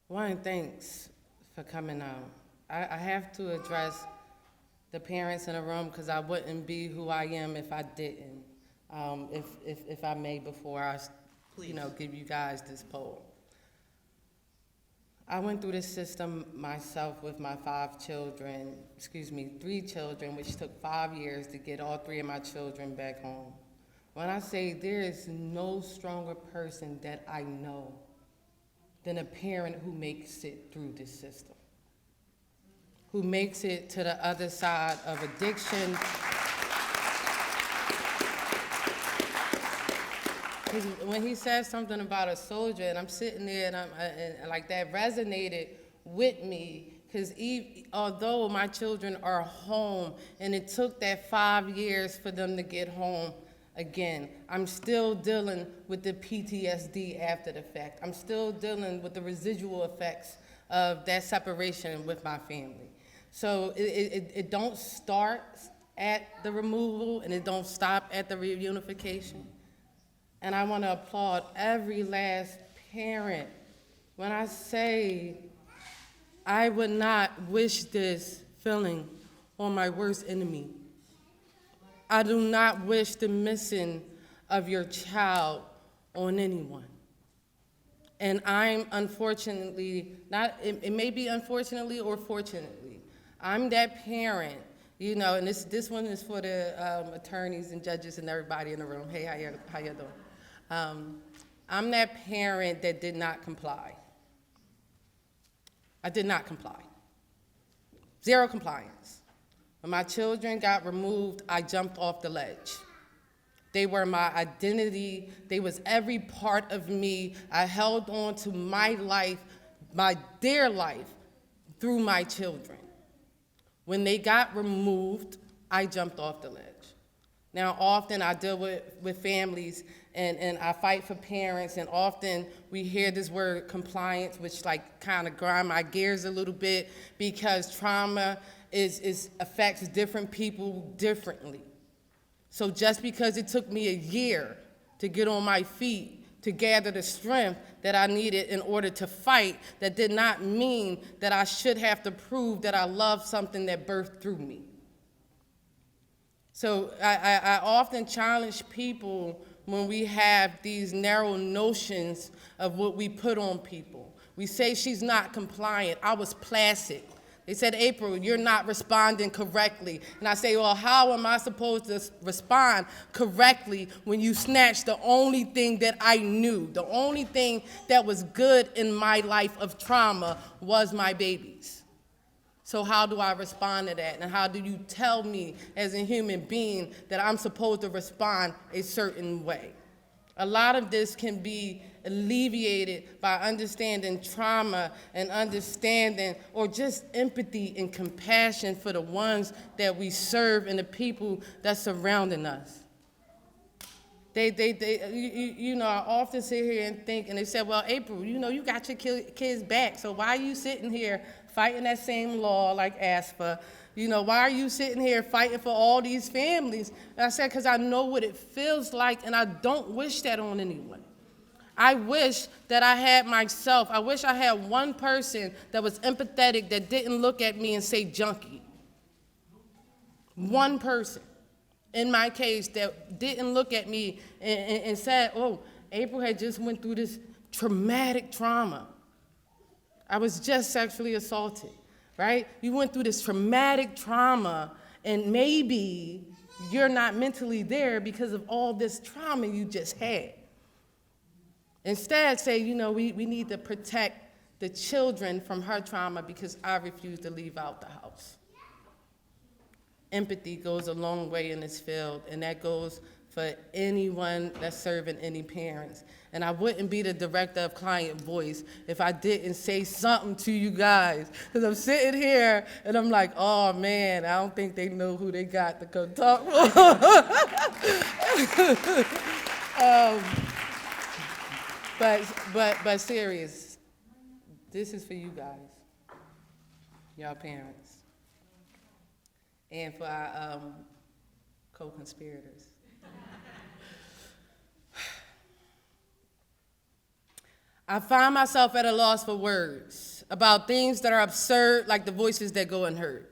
One, thanks for coming out. I have to address the parents in the room because I wouldn't be who I am if I didn't. If I may, before I, give you guys this poll. I went through this system myself with my 3 children, which took 5 years to get all 3 of my children back home. When I say there is no stronger person that I know than a parent who makes it through this system, who makes it to the other side of addiction. 'Cause when he said something about a soldier, and I'm sitting there, and like that resonated with me, because although my children are home, and it took that 5 years for them to get home again, I'm still dealing with the PTSD after the fact. I'm still dealing with the residual effects of that separation with my family. So it don't start at the removal, and it don't stop at the reunification. And I want to applaud every last parent when I say I would not wish this feeling on my worst enemy. I do not wish the missing of your child on anyone. And I'm unfortunately, it may be unfortunately or fortunately, I'm that parent, and this one is for the attorneys and judges and everybody in the room. Hey, how you doing? I'm that parent that did not comply. I did not comply. Zero compliance. When my children got removed, I jumped off the ledge. They were my identity. They was every part of me. I held on to my life, my dear life, through my children. When they got removed, I jumped off the ledge. Now, often I deal with families, and I fight for parents, and often we hear this word compliance, which kind of grind my gears a little bit, because trauma affects different people differently. So just because it took me a year to get on my feet, to gather the strength that I needed in order to fight, that did not mean that I should have to prove that I love something that birthed through me. So I often challenge people when we have these narrow notions of what we put on people. We say she's not compliant. I was placid. They said, April, you're not responding correctly. And I say, well, how am I supposed to respond correctly when you snatched the only thing that I knew, the only thing that was good in my life of trauma was my babies? So how do I respond to that? And how do you tell me as a human being that I'm supposed to respond a certain way? A lot of this can be alleviated by understanding trauma and understanding, or just empathy and compassion for the ones that we serve and the people that's surrounding us. I often sit here and think, and they said, well, April, you got your kids back, so why are you sitting here fighting that same law like ASPA? Why are you sitting here fighting for all these families? And I said, because I know what it feels like, and I don't wish that on anyone. I wish that I had myself. I wish I had one person that was empathetic, that didn't look at me and say junkie. One person, in my case, that didn't look at me and said, oh, April had just went through this traumatic trauma. I was just sexually assaulted, right? You went through this traumatic trauma, and maybe you're not mentally there because of all this trauma you just had. Instead, say, we need to protect the children from her trauma because I refuse to leave out the house. Empathy goes a long way in this field, and that goes for anyone that's serving any parents. And I wouldn't be the director of Client Voice if I didn't say something to you guys. Because I'm sitting here, and I'm like, oh, man, I don't think they know who they got to come talk. But serious, this is for you guys, y'all parents, and for our co-conspirators. I find myself at a loss for words about things that are absurd, like the voices that go unheard,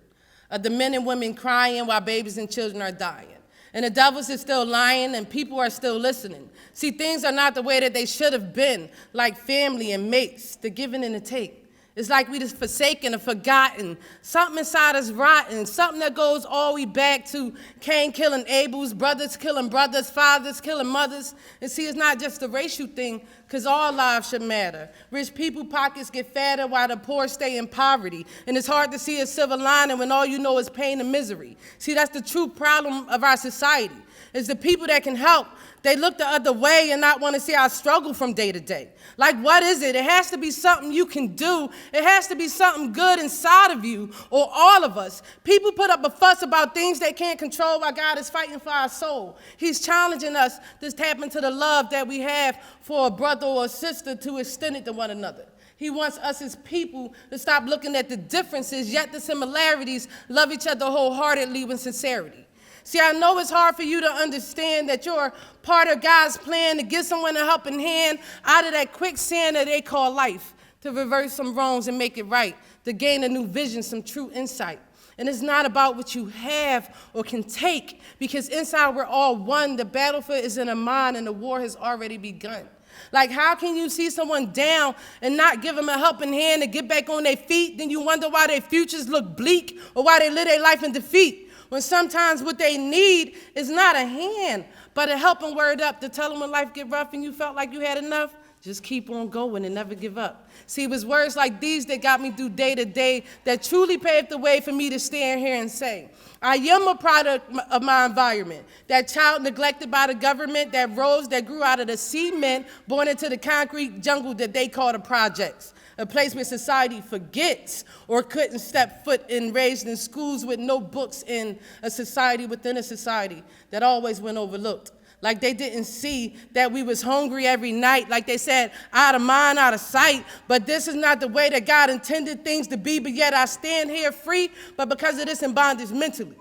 of the men and women crying while babies and children are dying. And the devils is still lying and people are still listening. See, things are not the way that they should have been, like family and mates, the giving and the take. It's like we just forsaken or forgotten. Something inside us rotten, something that goes all the way back to Cain killing Abel's, brothers killing brothers, fathers killing mothers. And see, it's not just a racial thing, because all lives should matter. Rich people pockets get fatter while the poor stay in poverty. And it's hard to see a silver lining when all you know is pain and misery. See, that's the true problem of our society, is the people that can help, they look the other way and not want to see our struggle from day to day. Like, what is it? It has to be something you can do. It has to be something good inside of you or all of us. People put up a fuss about things they can't control while God is fighting for our soul. He's challenging us to tap into the love that we have for a brother or a sister, to extend it to one another. He wants us as people to stop looking at the differences, yet the similarities, love each other wholeheartedly with sincerity. See, I know it's hard for you to understand that you're part of God's plan to give someone a helping hand out of that quicksand that they call life, to reverse some wrongs and make it right, to gain a new vision, some true insight. And it's not about what you have or can take, because inside we're all one. The battlefield is in the mind and the war has already begun. Like, how can you see someone down and not give them a helping hand to get back on their feet? Then you wonder why their futures look bleak or why they live their life in defeat. When sometimes what they need is not a hand, but a helping word up to tell them when life get rough and you felt like you had enough, just keep on going and never give up. See, it was words like these that got me through day to day, that truly paved the way for me to stand here and say, I am a product of my environment, that child neglected by the government, that rose that grew out of the cement, born into the concrete jungle that they call the projects. A place where society forgets or couldn't step foot in, raised in schools with no books, in a society within a society that always went overlooked. Like they didn't see that we was hungry every night. Like they said, out of mind, out of sight. But this is not the way that God intended things to be, but yet I stand here free, but because of this in bondage mentally.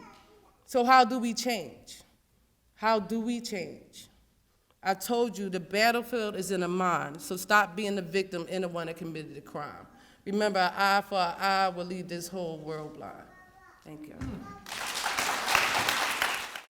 So how do we change? How do we change? I told you the battlefield is in the mind, so stop being the victim and the one that committed the crime. Remember, an eye for an eye will leave this whole world blind. Thank you.